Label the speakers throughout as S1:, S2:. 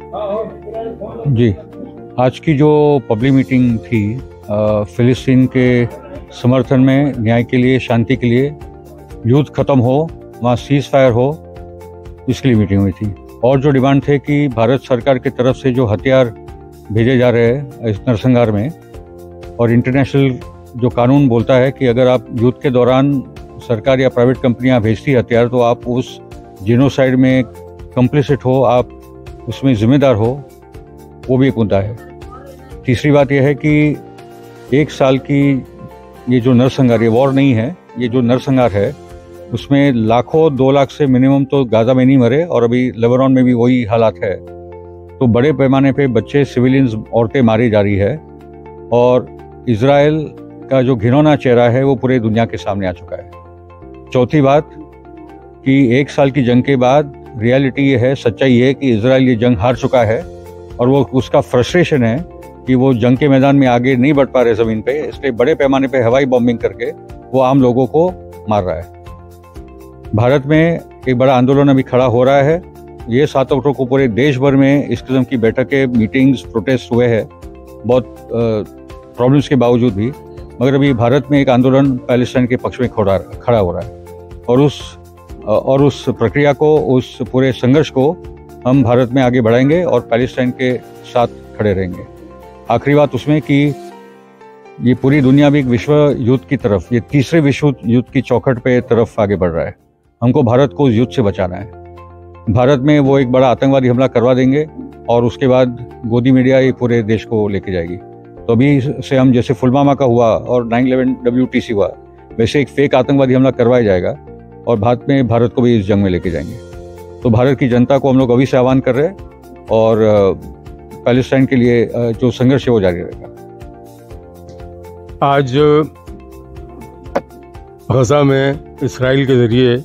S1: जी, आज की जो पब्लिक मीटिंग थी फ़िलिस्तीन के समर्थन में, न्याय के लिए, शांति के लिए, युद्ध खत्म हो, वहाँ सीज़ फायर हो, इसके लिए मीटिंग हुई थी। और जो डिमांड थे कि भारत सरकार की तरफ से जो हथियार भेजे जा रहे हैं इस नरसंहार में, और इंटरनेशनल जो कानून बोलता है कि अगर आप युद्ध के दौरान सरकार या प्राइवेट कंपनियां भेजती हथियार तो आप उस जेनोसाइड में कंप्लिसिट हो, आप उसमें जिम्मेदार हो, वो भी एक मुद्दा है। तीसरी बात यह है कि 1 साल की ये जो नरसंहार, ये वॉर नहीं है, ये जो नरसंहार है उसमें लाखों, 2 लाख से मिनिमम तो गाजा में नहीं मरे, और अभी लेबनान में भी वही हालात है। तो बड़े पैमाने पे बच्चे, सिविलियंस, औरतें मारी जा रही है, और इजराइल का जो घिनौना चेहरा है वो पूरे दुनिया के सामने आ चुका है। चौथी बात कि 1 साल की जंग के बाद रियलिटी ये है, सच्चाई ये है कि इजराइल ये जंग हार चुका है, और वो उसका फ्रस्ट्रेशन है कि वो जंग के मैदान में आगे नहीं बढ़ पा रहे ज़मीन पे, इसलिए बड़े पैमाने पे हवाई बॉम्बिंग करके वो आम लोगों को मार रहा है। भारत में एक बड़ा आंदोलन अभी खड़ा हो रहा है। ये 7 अक्टूबर को पूरे देश भर में इस किस्म की बैठकें, मीटिंग्स, प्रोटेस्ट हुए हैं, बहुत प्रॉब्लम्स के बावजूद भी, मगर अभी भारत में एक आंदोलन पैलेस्टाइन के पक्ष में खड़ा हो रहा है, और उस प्रक्रिया को, उस पूरे संघर्ष को हम भारत में आगे बढ़ाएंगे और पैलेस्टाइन के साथ खड़े रहेंगे। आखिरी बात उसमें कि ये पूरी दुनिया भी एक विश्व युद्ध की तरफ, ये तीसरे विश्व युद्ध की चौखट पे तरफ आगे बढ़ रहा है। हमको भारत को उस युद्ध से बचाना है। भारत में वो एक बड़ा आतंकवादी हमला करवा देंगे और उसके बाद गोदी मीडिया ये पूरे देश को लेके जाएगी। तो अभी से हम, जैसे पुलवामा का हुआ और 9/11 WTC हुआ, वैसे एक फेक आतंकवादी हमला करवाया जाएगा और बाद में भारत को भी इस जंग में लेके जाएंगे। तो भारत की जनता को हम लोग अभी से आह्वान कर रहे हैं, और पैलेस्टाइन के लिए जो संघर्ष है वो जारी रहेगा।
S2: आज गजा में इसराइल के जरिए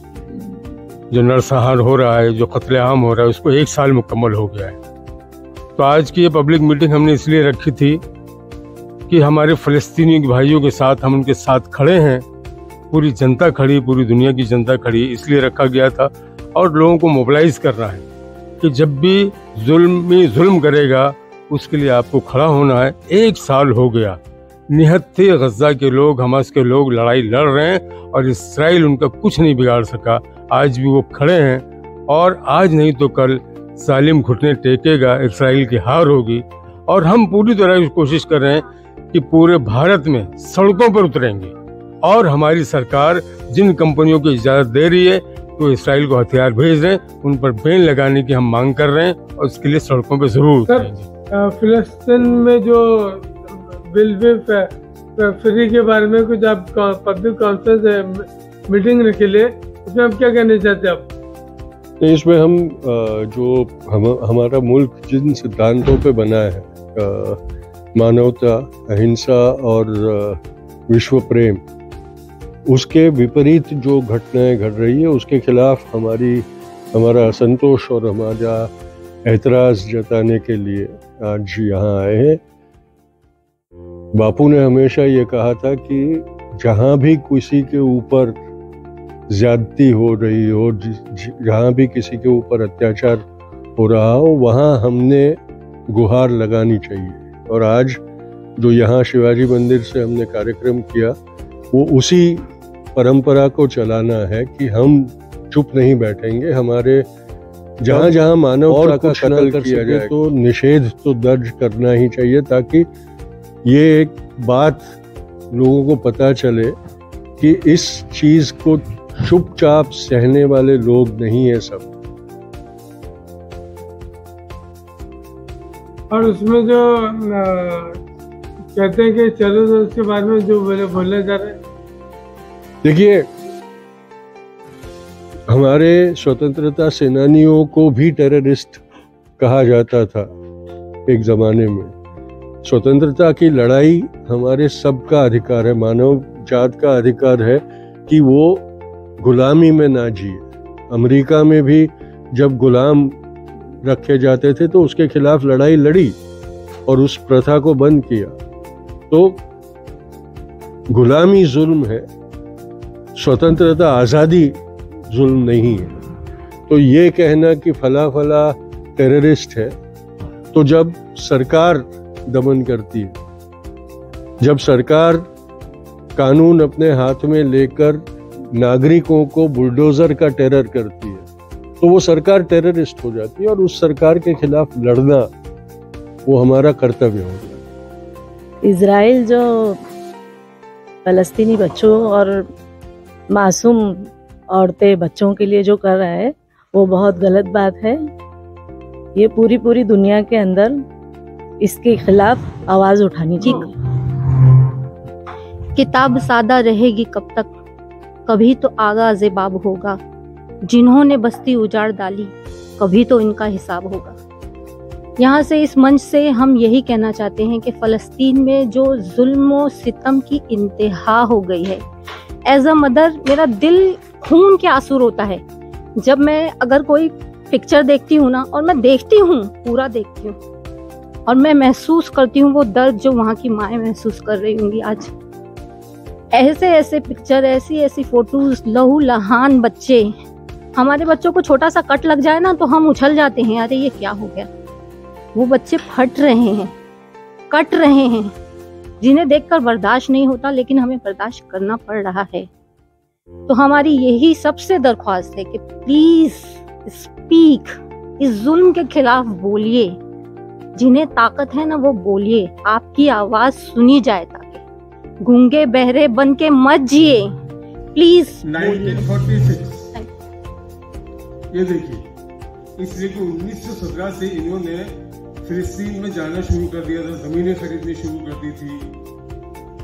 S2: जो नरसंहार हो रहा है, जो कत्लेआम हो रहा है, उसको 1 साल मुकम्मल हो गया है। तो आज की ये पब्लिक मीटिंग हमने इसलिए रखी थी कि हमारे फ़लस्तीनी भाइयों के साथ, हम उनके साथ खड़े हैं, पूरी जनता खड़ी, पूरी दुनिया की जनता खड़ी, इसलिए रखा गया था। और लोगों को मोबिलाइज करना है कि जब भी जुल्म करेगा उसके लिए आपको खड़ा होना है। 1 साल हो गया, निहत्थे गजा के लोग, हमास के लोग लड़ाई लड़ रहे हैं, और इसराइल उनका कुछ नहीं बिगाड़ सका। आज भी वो खड़े हैं, और आज नहीं तो कल जालिम घुटने टेकेगा, इसराइल की हार होगी। और हम पूरी तरह कोशिश कर रहे हैं कि पूरे भारत में सड़कों पर उतरेंगे, और हमारी सरकार जिन कंपनियों को इजाज़त दे रही है तो इसराइल को हथियार भेज रहे हैं, उन पर बैन लगाने की हम मांग कर रहे हैं, और उसके लिए सड़कों पर जरूर उतरेंगे।
S3: फिलिस्तीन में जो बिल फ्री के बारे में कुछ आप पब्लिक कॉन्फ्रेंस मीटिंग रखे लिए, उसमें आप क्या कहना चाहते हैं आप?
S2: इसमें हम हमारा मुल्क जिन सिद्धांतों पे बना है, मानवता, अहिंसा और विश्व प्रेम, उसके विपरीत जो घटनाएं घट रही है उसके खिलाफ हमारा असंतोष और हमारा एतराज़ जताने के लिए आज यहाँ आए हैं। बापू ने हमेशा ये कहा था कि जहाँ भी किसी के ऊपर ज्यादती हो रही हो, जहाँ भी किसी के ऊपर अत्याचार हो रहा हो, वहाँ हमने गुहार लगानी चाहिए। और आज जो यहाँ शिवाजी मंदिर से हमने कार्यक्रम किया, वो उसी परंपरा को चलाना है कि हम चुप नहीं बैठेंगे। हमारे जहाँ जहाँ मानवता का कत्ल किया जाए तो निषेध तो दर्ज करना ही चाहिए, ताकि ये एक बात लोगों को पता चले कि इस चीज को चुपचाप सहने वाले लोग नहीं है सब।
S3: और उसमें जो कहते हैं कि चलो, तो उसके बारे में जो बोले जा रहे हैं,
S2: देखिए, हमारे स्वतंत्रता सेनानियों को भी टेररिस्ट कहा जाता था एक जमाने में। स्वतंत्रता की लड़ाई हमारे सबका अधिकार है, मानव जात का अधिकार है कि वो गुलामी में ना जिए। अमेरिका में भी जब गुलाम रखे जाते थे तो उसके खिलाफ लड़ाई लड़ी और उस प्रथा को बंद किया। तो गुलामी जुल्म है, स्वतंत्रता, आज़ादी जुल्म नहीं है। तो ये कहना कि फला फला टेररिस्ट है, तो जब सरकार दमन करती है, जब सरकार कानून अपने हाथ में लेकर नागरिकों को बुलडोजर का टेरर करती है, तो वो सरकार टेररिस्ट हो जाती है और उस सरकार के खिलाफ लड़ना वो हमारा कर्तव्य होगा।
S4: इजराइल जो फलस्तीनी बच्चों और मासूम औरतें बच्चों के लिए जो कर रहा है वो बहुत गलत बात है। ये पूरी दुनिया के अंदर इसके खिलाफ आवाज उठानी चाहिए।
S5: किताब सादा रहेगी कब तक, कभी तो आगाज़ बाब होगा। जिन्होंने बस्ती उजाड़ डाली, कभी तो इनका हिसाब होगा। यहाँ से, इस मंच से हम यही कहना चाहते हैं कि फ़लस्तीन में जो जुल्म और सितम की इंतहा हो गई है, एज अ मदर मेरा दिल खून के आंसू रोता है जब मैं अगर कोई पिक्चर देखती हूँ ना, और मैं देखती हूँ, पूरा देखती हूँ, और मैं महसूस करती हूँ वो दर्द जो वहाँ की माएँ महसूस कर रही होंगी आज। ऐसे पिक्चर, ऐसी फोटोज, लहू लहान बच्चे, हमारे बच्चों को छोटा सा कट लग जाए ना तो हम उछल जाते हैं, अरे ये क्या हो गया। वो बच्चे फट रहे हैं, कट रहे हैं, जिन्हें देखकर बर्दाश्त नहीं होता, लेकिन हमें बर्दाश्त करना पड़ रहा है। तो हमारी यही सबसे दरख्वास्त है कि प्लीज स्पीक, इस जुल्म के खिलाफ बोलिए। जिन्हें ताकत है ना वो बोलिए, आपकी आवाज सुनी जाए, ताकि गूंगे बहरे बन के मत जिए। प्लीज
S6: 1946 ये देखिए, इसलिए कि 1917 से इन्होंने फिलिस्तीन में जाना शुरू कर दिया था, जमीनें खरीदनी शुरू कर दी थी,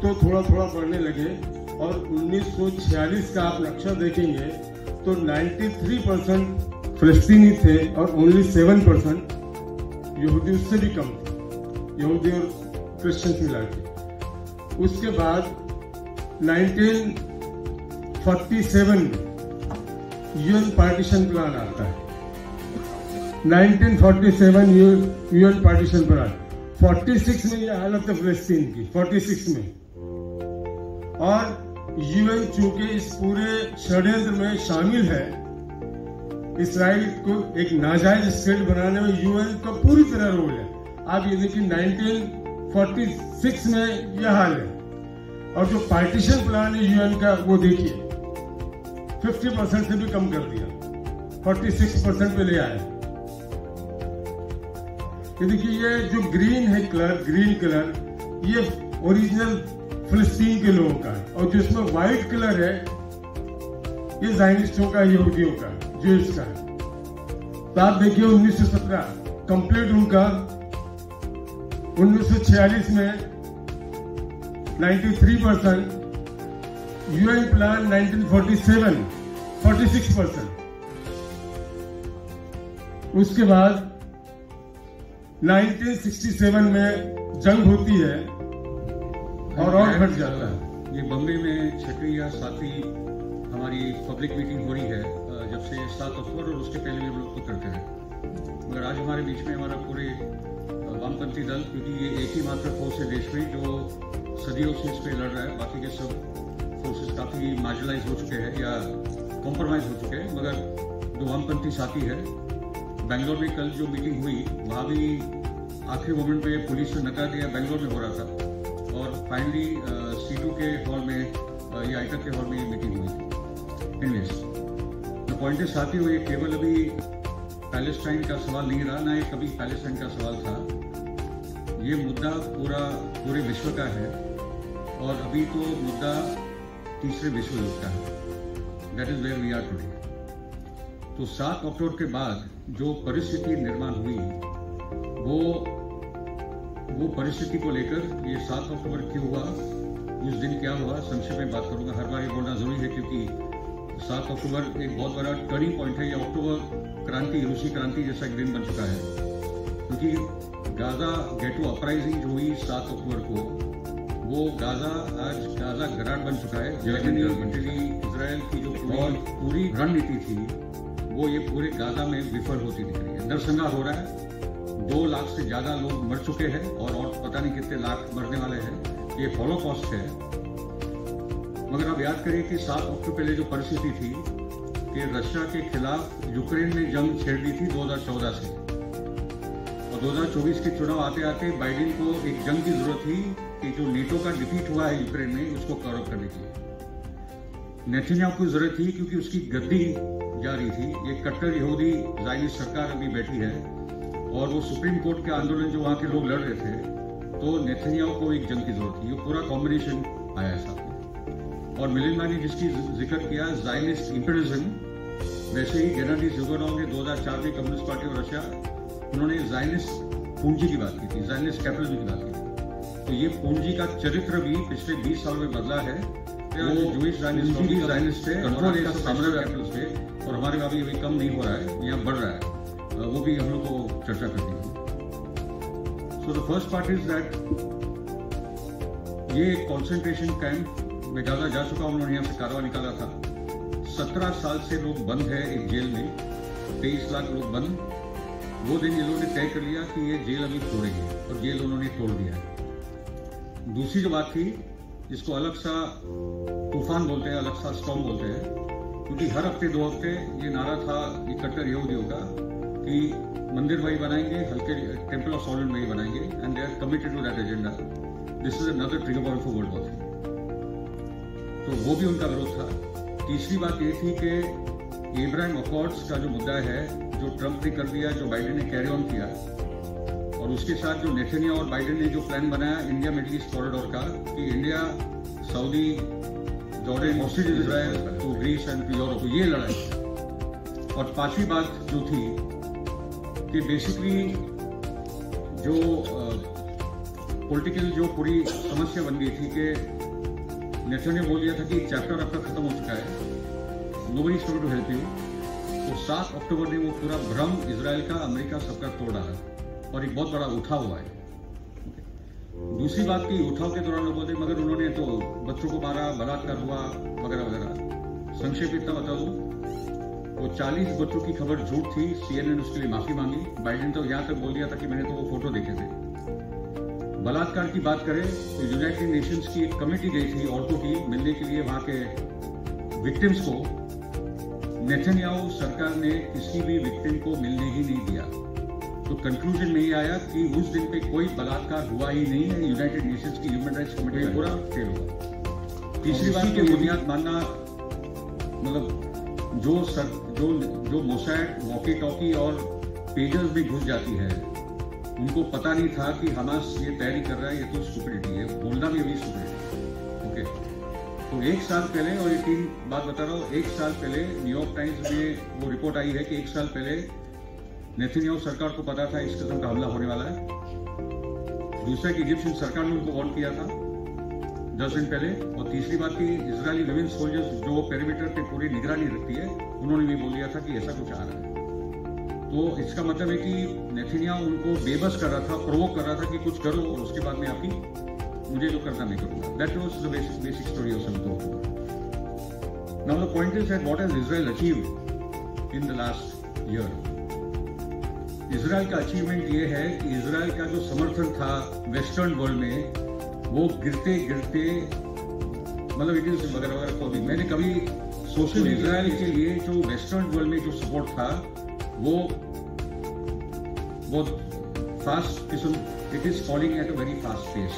S6: तो थोड़ा थोड़ा बढ़ने लगे। और 1946 का आप नक्शा देखेंगे तो 93% फिलिस्तीनी थे और ओनली 7% यहूदी, उससे भी कम थे, यहूदी और क्रिश्चियन मिला के। उसके बाद 1947 में यूएन पार्टीशन प्लान आता है। 1947 यूएन पार्टीशन प्लान, 46 में यह हालत है फिलिस्तीन की, 46 में। और यूएन चूंकि इस पूरे षड्यंत्र में शामिल है, इसराइल को एक नाजायज स्टेट बनाने में यूएन का पूरी तरह रोल है। आप ये देखिए 1946 में यह हाल है, और जो पार्टीशन प्लान है यूएन का वो देखिए 50% से भी कम कर दिया, 46% पे ले आया। ये देखिए, ये जो ग्रीन है कलर, ग्रीन कलर, ये ओरिजिनल फिलिस्तीन के लोगों का है, और जो इसमें व्हाइट कलर है ये ज़ायनिस्टों का, यहूदियों का, ज्यूज का है। तो आप देखिए 1917 कंप्लीट उनका, 1946 में 93%, यूएन प्लान 1947 46%। उसके बाद 1967 में जंग होती है और घट जाता है।
S1: ये बम्बे में 6वीं या 7वीं हमारी पब्लिक मीटिंग हो रही है, जब से 7 अक्टूबर, और उसके पहले भी हम लोग तो करते हैं। मगर आज हमारे बीच में हमारा पूरे वामपंथी दल, क्योंकि ये एक ही मात्र फोर्स है देश में जो सदियों से इस पर लड़ रहा है, बाकी के सब फोर्सेस काफ़ी मार्जिनलाइज हो चुके हैं या कॉम्प्रोमाइज हो चुके हैं, मगर जो वामपंथी साथी है, बेंगलोर में कल जो मीटिंग हुई वहाँ भी आखिरी मोमेंट पे पुलिस ने नकार दिया, बेंगलोर में हो रहा था, और फाइनली C2 के हॉल में या आइटक के हॉल में ये मीटिंग हुई थी। एनीवेज, जो पॉइंट साथी हुए, केवल अभी पैलेस्टाइन का सवाल नहीं रहा, ना ये कभी पैलेस्टाइन का सवाल था। ये मुद्दा पूरे विश्व का है, और अभी तो मुद्दा तीसरे विश्व युद्ध का है। That is where we are today. तो 7 अक्टूबर के बाद जो परिस्थिति निर्माण हुई, वो परिस्थिति को लेकर ये 7 अक्टूबर क्यों हुआ, उस दिन क्या हुआ, संक्षेप में बात करूंगा। हर बार ये बोलना जरूरी है क्योंकि 7 अक्टूबर एक बहुत बड़ा टर्निंग पॉइंट है। ये अक्टूबर क्रांति, रूसी क्रांति जैसा एक दिन बन चुका है, क्योंकि गाजा गेटो अपराइजिंग जो हुई 7 अक्टूबर को, वो गाजा आज गाजा गराड बन चुका है। इजराइल की जो पूरी रणनीति थी वो ये पूरे गाजा में विफल होती दिख रही है। नरसंहार हो रहा है, 2 लाख से ज्यादा लोग मर चुके हैं, और पता नहीं कितने लाख मरने वाले हैं। ये हॉलोकॉस्ट है। मगर आप याद करिए कि 7 अक्टूबर पहले जो परिस्थिति थी कि रशिया के खिलाफ यूक्रेन ने जंग छेड़ दी थी 2014 से, और और 2024 के चुनाव आते आते बाइडेन को एक जंग की जरूरत थी कि जो नेटो का डिफीट हुआ है यूक्रेन में उसको कवर अप करने के लिए। नेतन्याहू को जरूरत थी क्योंकि उसकी गद्दी जा रही थी। ये कट्टर यहूदी ज़ायनिस्ट सरकार अभी बैठी है और वो सुप्रीम कोर्ट के आंदोलन जो वहां के लोग लड़ रहे थे, तो नेतन्याहू को एक जंग की जरूरत थी। ये पूरा कॉम्बिनेशन आया है साथ में। और मिलिंद भाई ने जिसकी जिक्र किया ज़ायनिस्ट इंपीरियलिज्म, वैसे ही गेनाडी ज़िगनोव ने 2004 में कम्युनिस्ट पार्टी ऑफ रशिया, उन्होंने ज़ायनिस्ट पूंजी की बात की थी, ज़ायनिस्ट कैपिटलिज्म की बात की थी। तो ये पूंजी का चरित्र भी पिछले 20 साल में बदला है। वो जूइश ज़ायनिस्ट थे, कंट्रोल का साम्राज्य कैपिटलिस्ट थे, और हमारे अभी अभी कम नहीं हो रहा है, यहाँ बढ़ रहा है। वो भी हम लोग को चर्चा करनी है। So the first part is that ये कॉन्सेंट्रेशन कैंप में गाजा जा चुका, उन्होंने यहाँ से कारवा निकाला था। 17 साल से लोग बंद है एक जेल में, 23 लाख लोग बंद। वो दिन ये लोगों ने तय कर लिया कि ये जेल अभी तोड़ेंगे, और जेल उन्होंने तोड़ दिया है। दूसरी जो बात थी, जिसको अलग सा तूफान बोलते हैं, अलग सा स्टॉर्म बोलते हैं, क्योंकि हर हफ्ते 2 हफ्ते ये नारा था इकट्ठर यहूदियों का कि मंदिर वही बनाएंगे, हल्के टेम्पल ऑफ सॉलिड वही बनाएंगे, and they are committed to that agenda. This is another trigger point for world war. तो वो भी उनका विरोध था। तीसरी बात ये थी कि एब्राहिम अकॉर्ड्स का जो मुद्दा है, जो ट्रंप ने कर दिया, जो बाइडेन ने कैरी ऑन किया, और उसके साथ जो नेतन्याहू और बाइडेन ने जो प्लान बनाया इंडिया मिडिल ईस्ट कॉरिडोर का, कि India, Saudi, Jordan, Israel to Greece and to Europe, ये लड़ाई। और पांचवी बात जो थी कि बेसिकली जो पॉलिटिकल जो पूरी समस्या बन गई थी कि नेतन्याहू बोल दिया था कि एक चैप्टर आपका खत्म हो चुका है, nobody is going to help you. तो 7 अक्टूबर ने वो पूरा भ्रम इजराइल का, अमेरिका सबका तोड़ डाला, और एक बहुत बड़ा उठाव हुआ है। दूसरी बात की, उठाव के दौरान लोग बोलते मगर उन्होंने तो बच्चों को मारा, बलात्कार हुआ, वगैरह वगैरह। संक्षेप इतना बता दूं, वो 40 बच्चों की खबर झूठ थी, CNN ने उसके लिए माफी मांगी। बाइडेन तो यहां तक बोल दिया था कि मैंने तो वो फोटो देखे थे। बलात्कार की बात करें तो यूनाइटेड नेशंस की एक कमेटी गई थी औरतों की मिलने के लिए वहां के विक्टिम्स को। नेतन्याहू सरकार ने किसी भी विक्टिम को मिलने ही नहीं दिया। तो कंक्लूजन में ये आया कि उस दिन पे कोई बलात्कार हुआ ही नहीं है। यूनाइटेड नेशंस की ह्यूमन राइट्स कमेटी पूरा फेल हुआ। तीसरी बात की बुनियाद मानना, मतलब जो मोसैड वॉकी टॉकी और पेजर्स में घुस जाती है, उनको पता नहीं था कि हमास ये तैयारी कर रहा है, ये तो स्टुपिडिटी है, बोलना भी अभी स्टुपिडिटी। ओके, तो 1 साल पहले, और ये 3 बात बता रहा हूँ, 1 साल पहले न्यूयॉर्क टाइम्स में वो रिपोर्ट आई है कि 1 साल पहले नेतन्याहू सरकार को पता था इस किस्म का हमला होने वाला है। दूसरा कि इजिप्शियन सरकार ने उनको वार्न किया था 10 दिन पहले। और तीसरी बात की इजरायली विमेन सोल्जर्स जो पेरीमीटर पे पूरी निगरानी रखती है, उन्होंने भी बोल दिया था कि ऐसा कुछ आ रहा है। तो इसका मतलब है कि नेतन्याहू उनको बेबस कर रहा था, प्रोवोक कर रहा था कि कुछ करो और उसके बाद में आपकी मुझे जो करना मैं करूंगा। That was the basic story of समझो। Now the point is that what has Israel achieved in the last year. Israel का अचीवमेंट ये है कि इजराइल का जो समर्थन था वेस्टर्न वर्ल्ड में, वो गिरते गिरते, मतलब इट इज वगैरह वगैरह को भी मैंने कभी सोशल इजराइल के लिए जो वेस्टर्न वर्ल्ड में जो सपोर्ट था वो बहुत फास्ट किस्म, it is falling at a very fast pace.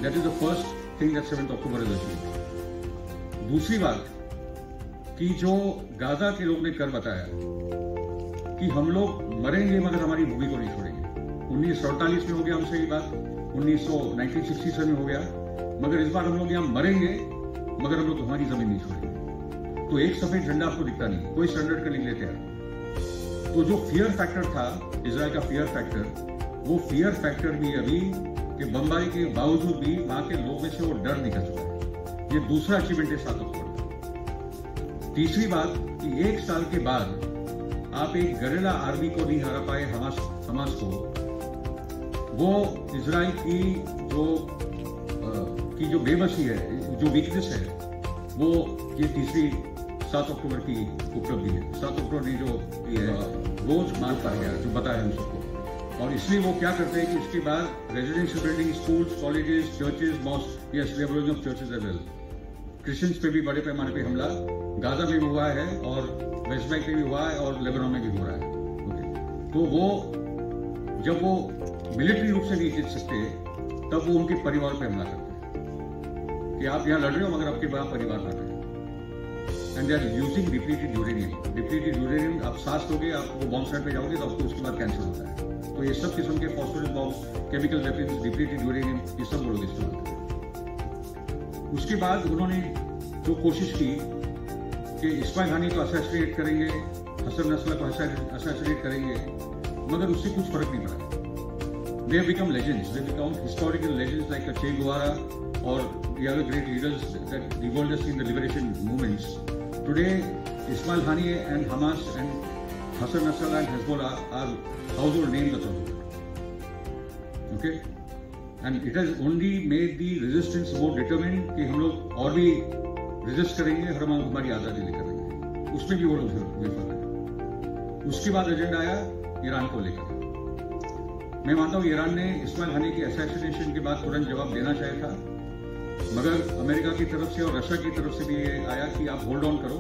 S1: That is the first thing that 7 October is achieved. दूसरी बात कि जो गाजा के लोग ने कर बताया कि हम लोग मरेंगे मगर हमारी भूमि को नहीं छोड़ेंगे। 1948 में हो गया हमसे ये बात, 1967 में हो गया, मगर इस बार हम लोग यहाँ मरेंगे मगर हम लोग हमारी जमीन नहीं छोड़ेंगे। तो एक सफेद झंडा आपको दिखता नहीं, कोई सरेंडर करने के लिए तैयार। तो जो फियर फैक्टर था इजराइल का, फियर फैक्टर, वो फियर फैक्टर भी अभी कि बम्बई के बावजूद भी वहां के लोगों में से वो डर निकल चुका है। ये दूसरा अचीवमेंट है 7 अक्टूबर। तीसरी बात कि 1 साल के बाद आप एक गरेला आर्मी को नहीं हरा पाए, हमास को। वो इजराइल की जो बेबसी है, जो वीकनेस है, वो ये तीसरी 7 अक्टूबर की उपलब्धि है। 7 अक्टूबर ने जो रोज मान पा गया, जो बताया हम सबको। और इसलिए वो क्या करते हैं कि इसके बाद residential building, schools, colleges, churches, mosque, yes we are blowing up churches as well. Christians पे भी बड़े पैमाने पे हमला गाजा में भी हुआ है, और वेस्ट बैंक में भी हुआ है, और लेबनान में भी हो रहा है। ओके, तो वो
S7: जब वो मिलिट्री रूप से नहीं जीत सकते तब वो उनके परिवार पे हमला करते हैं कि आप यहाँ लड़ रहे हो मगर आपके बड़ा परिवार लड़ रहे हैं। And they are using depleted uranium. Depleted uranium आप सांस लोगे, आप वो बॉम्ब साइड पे जाओगे तो आपको उसके बाद कैंसर होता है। तो ये सब किस्म के phosphorus bombs, chemical weapons, depleted uranium, ये सब वो लोग इस्तेमाल करें। उसके बाद उन्होंने जो कोशिश की कि इस्माइल हानी को असैसिनेट करेंगे, हसन नस्रल्लाह को असैसिनेट करेंगे, मगर उससे कुछ फर्क नहीं पड़ा। They have become legends. They have become historical legends like Che Guevara or the other great leaders that the world has seen the liberation movements. Today, Ismail Haniyeh and Hamas and Hassan Nasrallah and Hezbollah are household names of the world. Okay? And it has only made the resistance more determined कि हम लोग और भी resist करेंगे, हमारी आज़ादी लेकर आएंगे। उसमें भी वो लोग विफल रहे। उसके बाद एजेंडा आया ईरान को लेकर। मैं मानता हूं ईरान ने इस्माइल हानी के असैसिनेशन के बाद तुरंत जवाब देना चाहिए था, मगर अमेरिका की तरफ से और रशिया की तरफ से भी ये आया कि आप होल्ड ऑन करो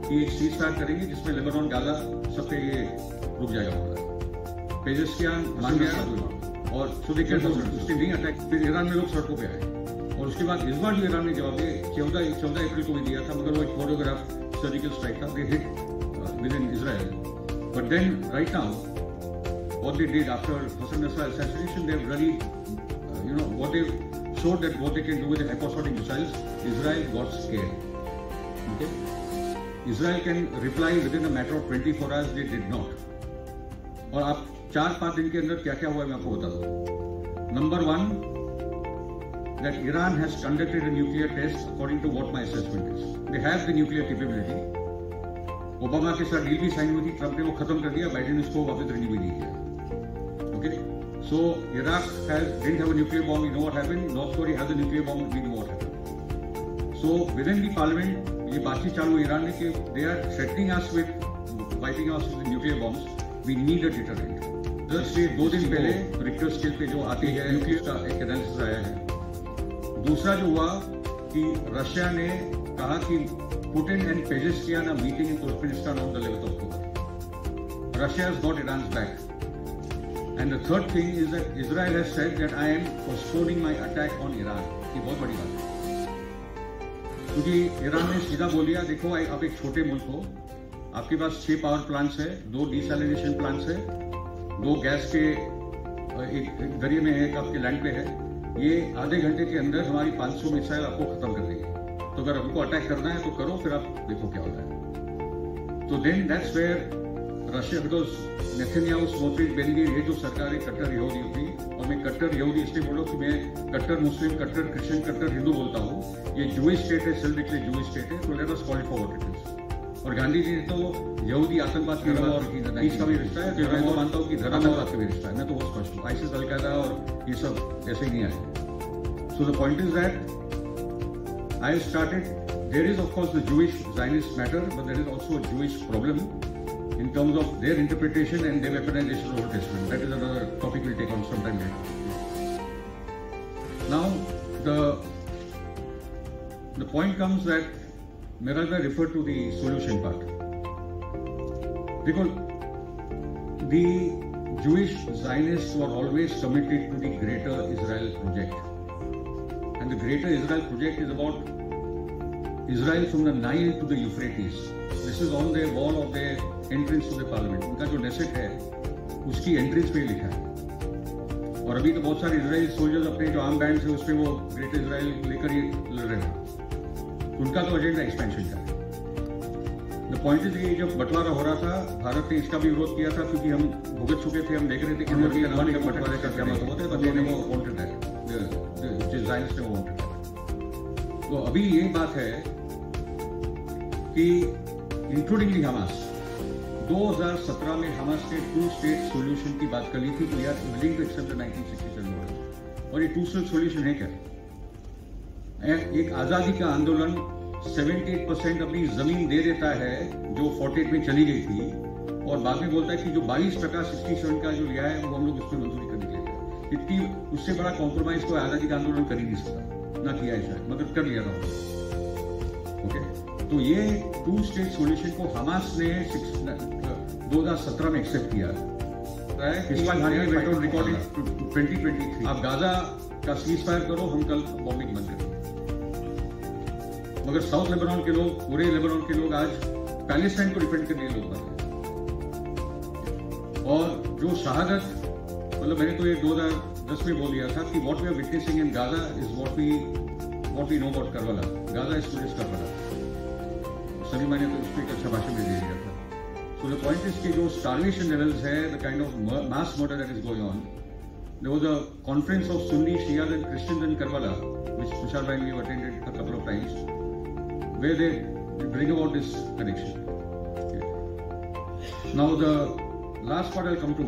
S7: कि एक सीज फायर करेंगे जिसमें लेबनान, गाजा सब पे ये रुक जाएगा होगा। पेजेस्कियान मान गया और उसके नहीं अटैक, फिर ईरान में लोग सड़कों पे आए और उसके बाद इस बार जो ईरान ने जवाब दिया 14 अप्रैल को भी दिया था, मगर वो एक फोटोग्राफ सर्जिकल स्ट्राइक था, they hit within Israel. But then right now what they did after Hassan Nasrallah assassination, they have really, what they showed that what they can do with the hypersonic missiles. Israel got scared. Okay, Israel can reply within a matter of 24 hours. They did not. और आप 4-5 दिन के अंदर क्या क्या हुआ मैं आपको बता दूं। Number 1, that Iran has conducted a nuclear test according to what my assessment is. They have the nuclear capability. Obama के साथ डील भी साइन हुई थी, ट्रंप ने वो खत्म कर दिया, बाइडेन उसको वापस रिन्यू भी नहीं किया। Okay, so Iraq didn't have a nuclear bomb. We know what happened. North Korea has a nuclear bomb. We know what happened. So within the parliament, ये बातचीत चालू ईरान ने कि they are threatening us with wiping us with nuclear bombs. We need a deterrent. जैसे 2 दिन पहले Richter scale पे जो आती है न्यूक्लियर का एक एनालिसिस आया है। दूसरा जो हुआ कि रशिया ने कहा कि Putin and Pezeshkian are meeting in Turkmenistan on the 11th of October. Russia has got Iran's back. And the third thing is that Israel has said that I am postponing my attack on Iran. ये बहुत बड़ी बात है, क्योंकि Iran ने सीधा बोल दिया, देखो आप एक छोटे मुल्क हो, आपके पास 6 पावर प्लांट्स है, 2 डिसैलिनेशन प्लांट्स है, 2 गैस के एक दरिया में है, एक आपके लैंड पे है, ये आधे घंटे के अंदर हमारी 500 मिसाइल आपको खत्म कर देगी। तो अगर हमको अटैक करना है तो करो, फिर आप देखो क्या होता है। तो then that's where Russia, because Netanyahu, Smotrich, Ben Gvir, ये जो सरकार है कट्टर यहूदी थी, और मैं कट्टर यहूदी इसलिए बोल रहा हूँ कि मैं कट्टर मुस्लिम, कट्टर क्रिश्चियन, कट्टर हिंदू बोलता हूँ। ये जूइश स्टेट है, सेल्फ डिक्लेयर्ड जूइश स्टेट है, तो let us call it for what it is. और गांधी जी ने तो यहूदी आतंकवाद की और पीस का भी रिश्ता है, मैं तो मानता हूँ कि धर्मांतरवाद का भी रिश्ता है। मैं तो बहुत स्पष्ट हूँ, आईसिस, अलकायदा और ये सब ऐसे ही नहीं आए। So the point is that I started, there is of course the Jewish Zionist matter, but there is also a Jewish problem in terms of their interpretation and their weaponization of Old Testament. That is another topic we'll take on sometime later. Now, the point comes that Meralda referred to the solution part. Because the Jewish Zionists were always committed to the Greater Israel project. And the Greater Israel project is about Israel from the Nile to the Euphrates. This is on the wall of their entrance to the parliament. उनका जो Knesset है उसकी entrance पे लिखा है। और अभी तो बहुत सारे इजराइल सोल्जर्स अपने जो आर्म बैंड्स है उस पे वो ग्रेट इजराइल लेकर ही लड़ रहे हैं। उनका तो एजेंडा एक्सपेंशन का है। द पॉइंट इज ये जब बंटवारा हो रहा था, भारत ने इसका भी विरोध किया था, क्योंकि हम भुगत चुके थे, हम देख रहे थे कि बंटवारे का क्या मतलब होता है, बदले ने वो वांटेड है, जायंट्स ने वो वांटेड है। तो अभी ये बात है कि इंक्लूडिंग दी हमास, 2017 में हमास ने 2 स्टेट सॉल्यूशन की बात कर ली थी, we are willing to accept the 1967 model. और ये 2 स्टेट सॉल्यूशन है क्या? एक आजादी का आंदोलन 78% अपनी जमीन दे देता है जो 48 में चली गई थी, और बाद में बोलता है कि जो 22% 67 का जो लिया है वो हम लोग उसको मंजूरी करने के लिए। इतनी उससे बड़ा कॉम्प्रोमाइज को आजादी का आंदोलन कर ही नहीं सकता, ना किया है शायद, मगर कर लिया था। ओके, तो ये 2 स्टेट सॉल्यूशन को हमास ने 2017 में एक्सेप्ट किया। रहा है कि रिकॉर्डिंग 2023 आप गाजा का सीज फायर करो, हम कल बॉम्बिंग बंद करेंगे। मगर साउथ लेबनान के लोग, पूरे लेबनान के लोग आज पैलेस्टाइन को डिफेंड करने के लोग बन गए। और जो शहादत, मतलब मैंने तो ये 2010 में बोल दिया था कि what we are witnessing in Gaza is what we know about Karbala. Gaza is today's Karbala. सभी मैंने तो उसको एक अच्छा भाषण में दे दिया था। So the point is कि जो starvation levels है, the kind of mass murder that is going on, there was a conference of Sunni, Shia and Christians in Karbala, which Tushar Bhai and we have attended a couple of times, where they bring about this connection. Okay. Now the last part I'll come to,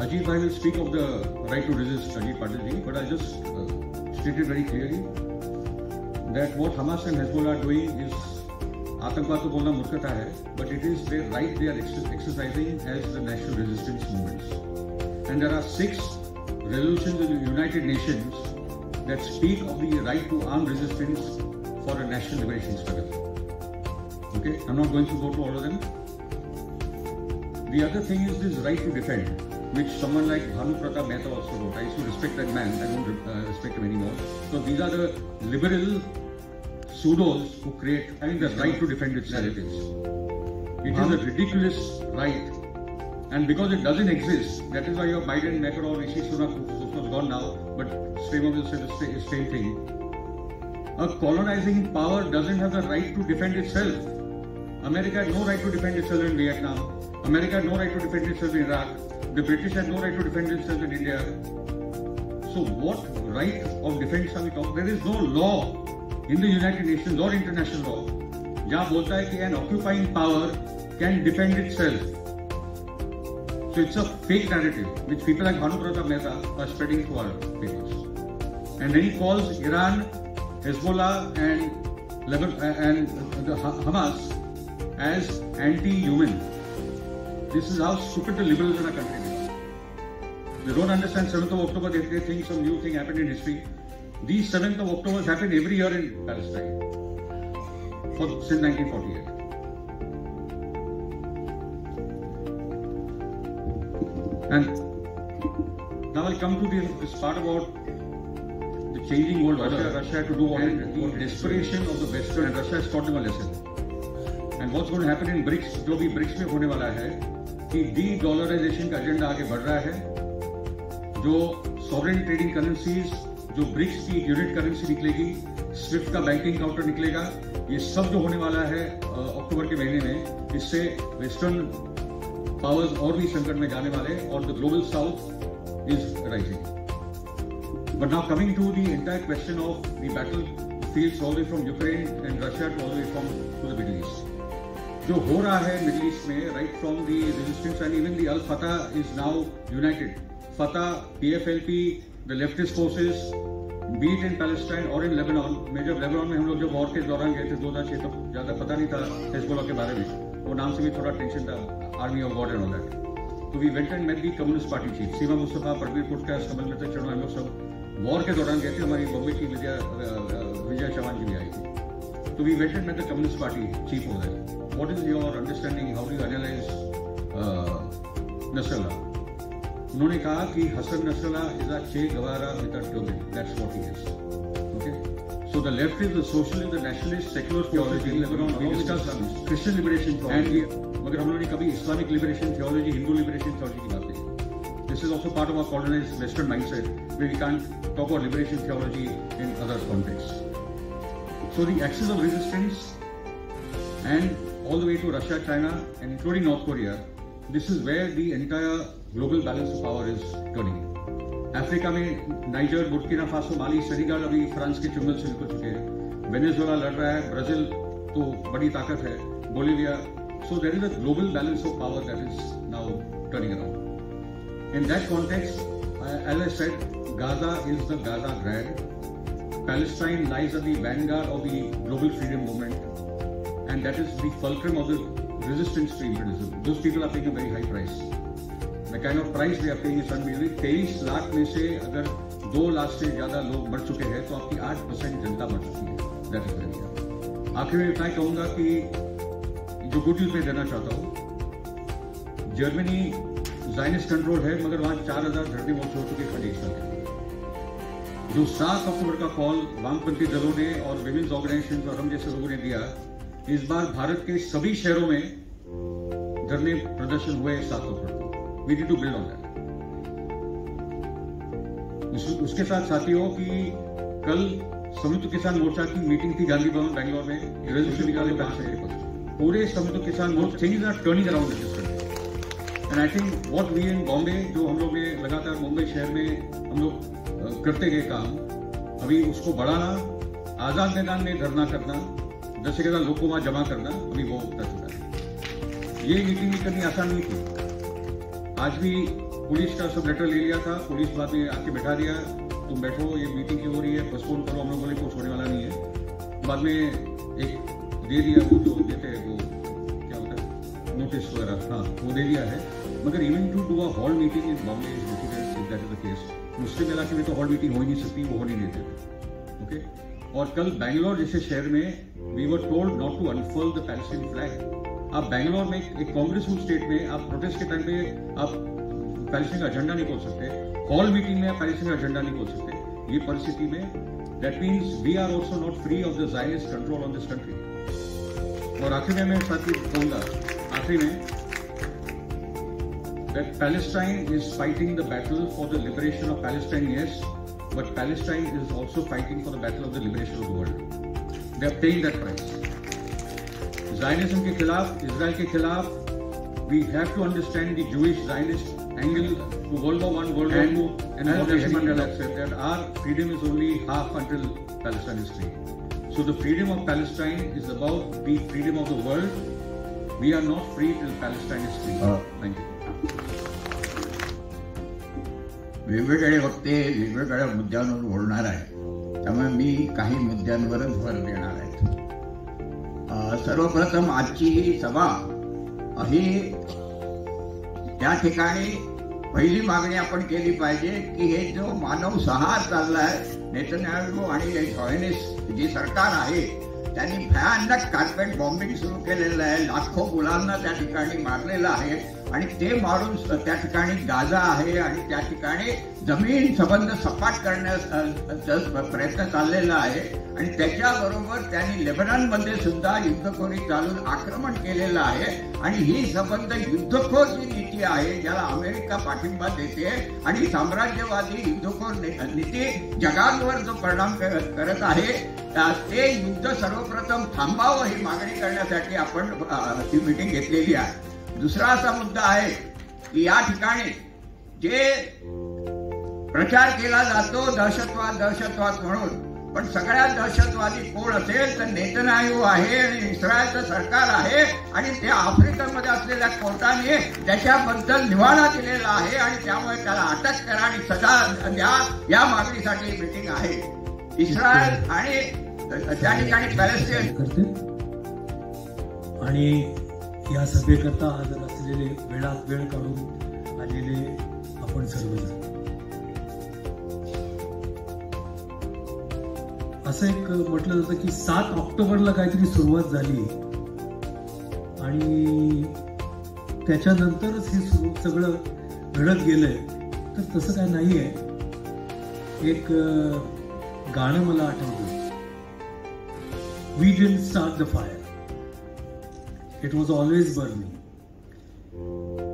S7: Ajit Bhai will speak of the right to resist, Ajit Patil ji, but I'll just state it very clearly. That what Hamas and Hezbollah are doing is आतंकवाद तो बोलना मूर्खता है, but it is their right they are exercising as the national resistance movements. And there are 6 resolutions in the United Nations that speak of the right to armed resistance for a national liberation struggle. Okay, I'm not going to go to all of them. The other thing is this right to defend, which someone like Bhanu Pratap Mehta also wrote. I used to respect that man. I don't respect him anymore. So these are the liberal pseudos who create, the right to defend its narratives. It is a ridiculous right, and because it doesn't exist, that is why you have Biden, Macron, Rishi Sunak, who's gone now, but Srema will say the same thing. A colonizing power doesn't have the right to defend itself. America had no right to defend itself in Vietnam. America had no right to defend itself in Iraq. The British had no right to defend itself in India. So what right of defense are we talking? There is no law in the United Nations or international law जहाँ बोलता है कि an occupying power can defend itself. So it's a fake narrative which people like Bhanu Pratap Mehta are spreading through our papers. And then he calls Iran, Hezbollah and the Hamas as anti-human. This is how stupid the liberals in our country are. They don't understand 7th of October, they think some new thing happened in history. These 7th of October happen every year in Palestine since 1948. And now I'll come to this part about the changing world. Russia had to do what it did. The desperation of the Western, and Russia has taught them a lesson. And what's going to happen in BRICS, जो भी BRICS में होने वाला है, कि de-dollarization का agenda आगे बढ़ रहा है, जो sovereign trading currencies, जो ब्रिक्स की यूनिट करेंसी निकलेगी, स्विफ्ट का बैंकिंग काउंटर निकलेगा, ये सब जो होने वाला है अक्टूबर के महीने में, इससे वेस्टर्न पावर्स और भी संकट में जाने वाले और the global south is rising. But now coming to the entire question of the battle fields all the way from Ukraine and Russia to all the way from to the middle east. जो हो रहा है middle east में, right from the resistance and even the al Fatah is now united. Fatah, PFLP, the leftist forces, be it in Palestine or in Lebanon. में जब Lebanon में हम लोग जब वॉर के दौरान गए थे 2006, तो ज्यादा पता नहीं था हेजबोला के बारे में, वो नाम से भी थोड़ा टेंशन था, army of God and all that. तो we went and met the communist party chief Seema Mustafa, परवीर पुटकास, कमल मित्र चढ़ो, हम लोग सब वॉर के दौरान गए थे. हमारी बॉम्बे की विजय चौहान जी भी आई थी. तो we went and met the communist party chief हो गए. What is your understanding, how do you analyse Nasrallah? उन्होंने कहा कि Hassan Nasrallah is a Che Guevara with a turban. That's what he is. Okay, so the left is the socialist, the nationalist, secular theology in Lebanon, we discuss Christian liberation theology, मगर हम लोगों ने कभी Islamic liberation theology, Hindu liberation theology की बात नहीं. This is also part of our colonised western mindset, where we can't talk about liberation theology in other context. So the axis of resistance and all the way to Russia, China and including North Korea, this is where the entire global balance of power is turning. Africa में niger, Burkina Faso, माली, Senegal अभी France के चुंगल से निकल चुके हैं. Venezuela लड़ रहा है, ब्राजील तो बड़ी ताकत है, Bolivia. So there is a global balance of power that is now turning around. In that context, as I said, Gaza is the Gaza grand. Palestine lies at the vanguard of the global freedom movement, and that is the fulcrum of the resistance to imperialism. Those people are paying a very high price. The kind of price they are paying is unbelievable. 23 lakh में से अगर 2 लाख से ज्यादा लोग मर चुके हैं, तो आपकी 8% जनता मर चुकी है. That is very high. आखिर में इतना कहूंगा कि जो गुड न्यूज मैं देना चाहता हूँ, जर्मनी ज़ायनिस्ट कंट्रोल है, मगर वहां 4000 धरती मौत हो चुकी खड़ी है। जो 7 अक्टूबर का कॉल वामपंथी दलों ने और विमेन्स ऑर्गेनाइजेशन और हम जैसे लोगों ने दिया, इस बार भारत के सभी शहरों में धरने प्रदर्शन हुए 7 अक्टूबर को। We need to build on that. उसके साथ साथियों की कल संयुक्त किसान मोर्चा की मीटिंग थी गांधी भवन बैंगलोर में, रेजोल्यूशन निकाले पूरे Samyukt Kisan Morcha. Things are turning around in this country and I think what we in Bombay, जो हम लोग ने लगातार मुंबई शहर में हम लोग करते गए काम, अभी उसको बढ़ाना, आजाद मैदान में धरना करना, 10,000 लोगों को वहां जमा करना, अभी वो कर चुका है। ये मीटिंग भी करनी आसान नहीं थी। आज भी पुलिस का सब लेटर ले लिया था, पुलिस बाद में आके बैठा दिया, तुम बैठो, ये मीटिंग क्यों हो रही है, पोस्टपोन करो, हम लोग बोले कुछ होने वाला नहीं है। बाद में एक दे दिया, वो जो देते हैं वो क्या होता है, नोटिस वगैरह, हाँ वो दे दिया है। मगर even to do a hall meeting in Bombay is difficult, if that is the case. मुस्लिम इलाके में तो हॉल मीटिंग हो ही नहीं सकती, वो होने नहीं देते। ओके, और कल बैंगलोर जैसे शहर में we were told not to unfurl the Palestine flag. आप बैंगलोर में एक कांग्रेसफुल स्टेट में आप प्रोटेस्ट के टाइम पे आप पैलेस्टाइन का झंडा नहीं खोल सकते, हॉल मीटिंग में आप पैलेस्टाइन का झंडा नहीं खोल सकते। ये परिस्थिति में that means we are also not free of the Zionist control on this country. और आखिर में मैं साथ ही कहूंगा, आखिरी में, that Palestine is fighting the battle for the liberation of Palestine, yes, but Palestine is also fighting for the battle of the liberation of the world. They are paying that price. Zionism के खिलाफ, Israel के खिलाफ, we have to understand the Jewish Zionist angle to World War I, World War II, and what Nelson Mandela said, that our freedom is only half until Palestine is free. So the freedom of Palestine is about the freedom of the world. We are not free till Palestine is free. Thank you.
S8: वेगवेगळे वक्ते वेगवेगळ्या मुद्द्यांवर बोलणार आहे, त्यामुळे मी काही मुद्द्यांवरच भर देणार आहे। सर्वप्रथम आजची ही सभा ही त्या ठिकाणी पहिली मागणी आपण केली पाहिजे की हे जो मानव संहार चाललाय, नेतन्याहू आणि झॉयनिस्ट जी सरकार आहे त्यांनी भयानक कार्पेट बॉम्बिंग सुरू केलेलं आहे, लाखो मुलांना त्या ठिकाणी मारलेलं आहे आणि ते मारून त्या ठिकाणी गाजा आहे आणि त्या ठिकाणी जमीन संबंध सपाट करण्याचा प्रयत्न चाललेला आहे आणि त्याच्याबरोबर त्यांनी लेबनॉनमध्ये सुद्धा युद्धखोरी चालून आक्रमण केलेलं आहे आणि ही संबंध युद्धखोर जी नीती आहे ज्याला अमेरिका पाठिंबा देते आणि साम्राज्यवादी युद्धखोर नीती जगांवर जो परिणाम करत आहे ते युद्ध सर्वप्रथम थांबावं ही मागणी करण्यासाठी आपण ही मीटिंग घेतलेली आहे। दुसरा असा मुद्दा आहे की या ठिकाणी जे प्रचार केला जातो दहशतवाद दहशतवाद म्हणून, पण सगळ्यात दहशतवादी कोण असेल तर नेतन्याहू आहे आणि इस्रायलचं सरकार आहे आणि ते आफ्रिकेमध्ये असलेल्या कोर्टाने त्याच्याबद्दल निवाडा दिलेला आहे आणि त्यामुळे त्याला अटक करा आणि सजा द्या, या मागणीसाठी मीटिंग आहे। इस्रायल आणि त्या ठिकाणी पॅलेस्टाईन
S9: करते आणि या सभेकरता हजर असलेले वेळात वेळ काढून आलेले आपण सर्वजण, असं एक म्हटलं जातं की 7 ऑक्टोबरला काहीतरी सुरुवात झाली आणि त्याच्यानंतरच हे सगळं घडत गेलंय, तर तसं काय नाहीये। एक गाणं मला आठवतं, We didn't start the fire. It was always burning.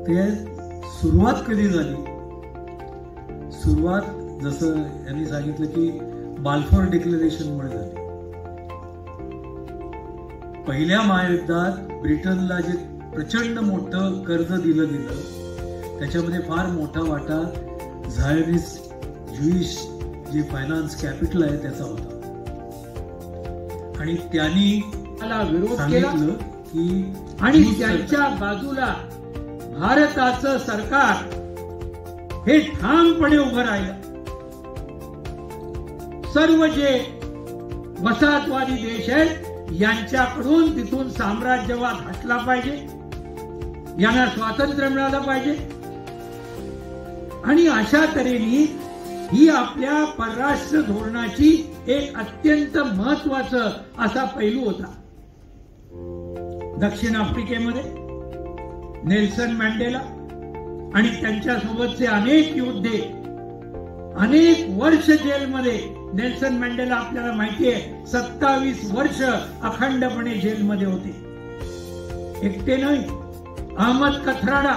S9: ते सुरुवात कधी झाली? सुरुवात जसं यांनी सांगितलं की बाल्फोर डिक्लेरेशन मुळे झाली। पहिल्या महायुद्धात ब्रिटनला जे प्रचंड मोठं कर्ज दिलं गेलं त्याच्यामध्ये फार मोठा वाटा झायनिस्ट ज्यूइश जे फायनान्स कॅपिटल आहे त्याचा होता आणि त्यांनी
S10: विरोध केला
S9: की
S10: आणि त्यांच्या बाजूला भारताचं सरकार हे ठामपणे उभं राहिलं। सर्व जे वसाहतवादी देश आहेत यांच्याकडून तिथून साम्राज्यवाद हटला पाहिजे, यांना स्वातंत्र्य मिळालं पाहिजे आणि अशा तऱ्हेने ही आपल्या परराष्ट्र धोरणाची एक अत्यंत महत्वाचा असा पैलू होता। दक्षिण आफ्रिकेमध्ये नेल्सन मंडेला आणि त्यांच्यासोबतचे अनेक योद्धे अनेक वर्ष जेलमध्ये. नेल्सन मंडेला आपल्याला माहिती आहे 27 वर्ष अखंडपणे जेलमध्ये होते. एकटे नाही, अहमद कथराडा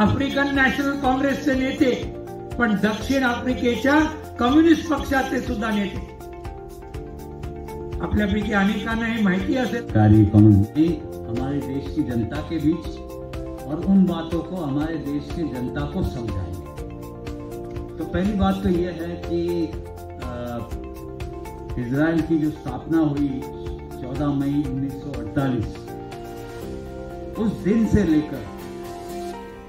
S10: आफ्रिकन नॅशनल काँग्रेसचे नेते, पण दक्षिण आफ्रिकेच्या कम्युनिस्ट पक्षाचे सुद्धा नेते. आपल्यापैकी अनेकांना हे माहिती असेल.
S11: हमारे देश की जनता के बीच और उन बातों को हमारे देश की जनता को समझाएंगे. तो पहली बात तो यह है कि इजराइल की जो स्थापना हुई 14 मई 1948, उस दिन से लेकर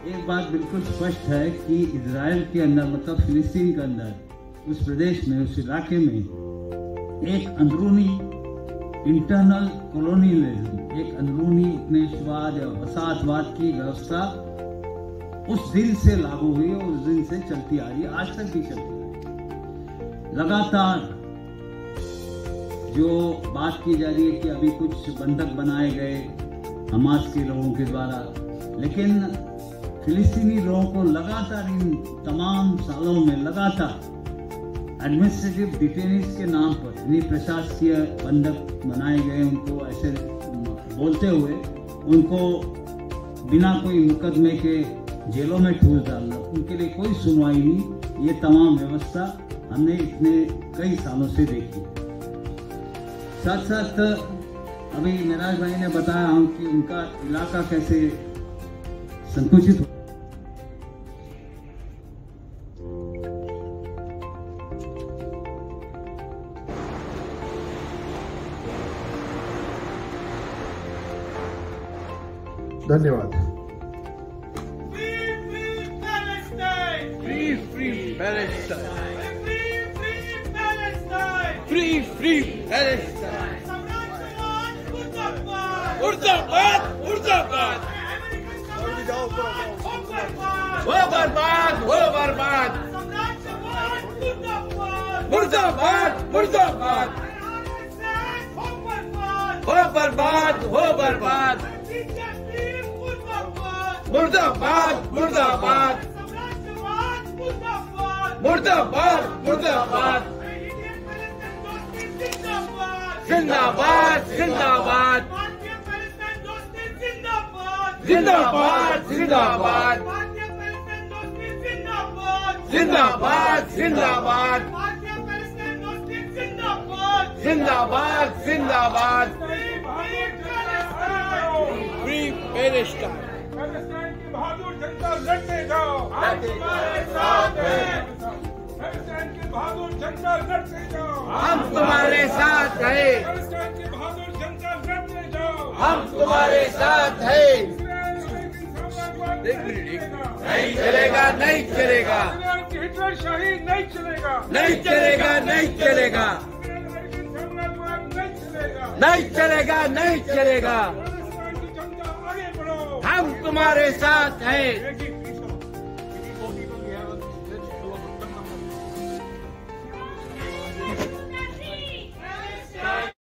S11: एक बात बिल्कुल स्पष्ट है कि इजराइल के अंदर, मतलब फिलिस्तीन के अंदर, उस प्रदेश में, उस इलाके में एक अंदरूनी इंटरनल कॉलोनियलिज्म, एक अंदरूनी उपनिवेशवाद या वसाहतवाद की व्यवस्था उस दिन से लागू हुई और उस दिन से चलती आ रही है, आज तक भी चलती है. लगातार जो बात की जा रही है कि अभी कुछ बंधक बनाए गए हमास के लोगों के द्वारा, लेकिन फिलिस्तीनी लोगों को लगातार इन तमाम सालों में लगातार एडमिनिस्ट्रेटिव डिटेनीज के नाम पर, यानी प्रशासकीय बंधक बनाए गए, उनको ऐसे बोलते हुए उनको बिना कोई मुकदमे के जेलों में ठूस डालना, उनके लिए कोई सुनवाई नहीं. ये तमाम व्यवस्था हमने इतने कई सालों से देखी. साथ साथ अभी मिराज भाई ने बताया हम कि उनका इलाका कैसे संकुचित हो.
S12: धन्यवाद.
S10: वो बर्बाद, वो बर्बाद, मुर्दाबाद, मुर्दाबाद, वो बर्बाद, वो बर्बाद, मुर्दाबाद, मुर्दाबाद, मुर्दाबाद, मुर्दाबाद, जिंदाबाद, जिंदाबाद, जिंदाबाद, जिंदाबाद, जिंदाबाद, जिंदाबाद, जिंदाबाद, जिंदाबाद, फ्री पैलेस्टाइन. पैलेस्टाइन की बहादुर जनता लड़ते जाओ, हम तुम्हारे साथ हैं. पैलेस्टाइन की बहादुर जनता लड़ते जाओ, हम तुम्हारे साथ हैं. पैलेस्टाइन की बहादुर जनता लड़ते जाओ, हम तुम्हारे साथ हैं. नहीं चलेगा, नहीं चलेगा, हिटलरशाही नहीं चलेगा, नहीं चलेगा, नहीं चलेगा, नहीं चलेगा, नहीं चलेगा. हम तुम्हारे साथ हैं.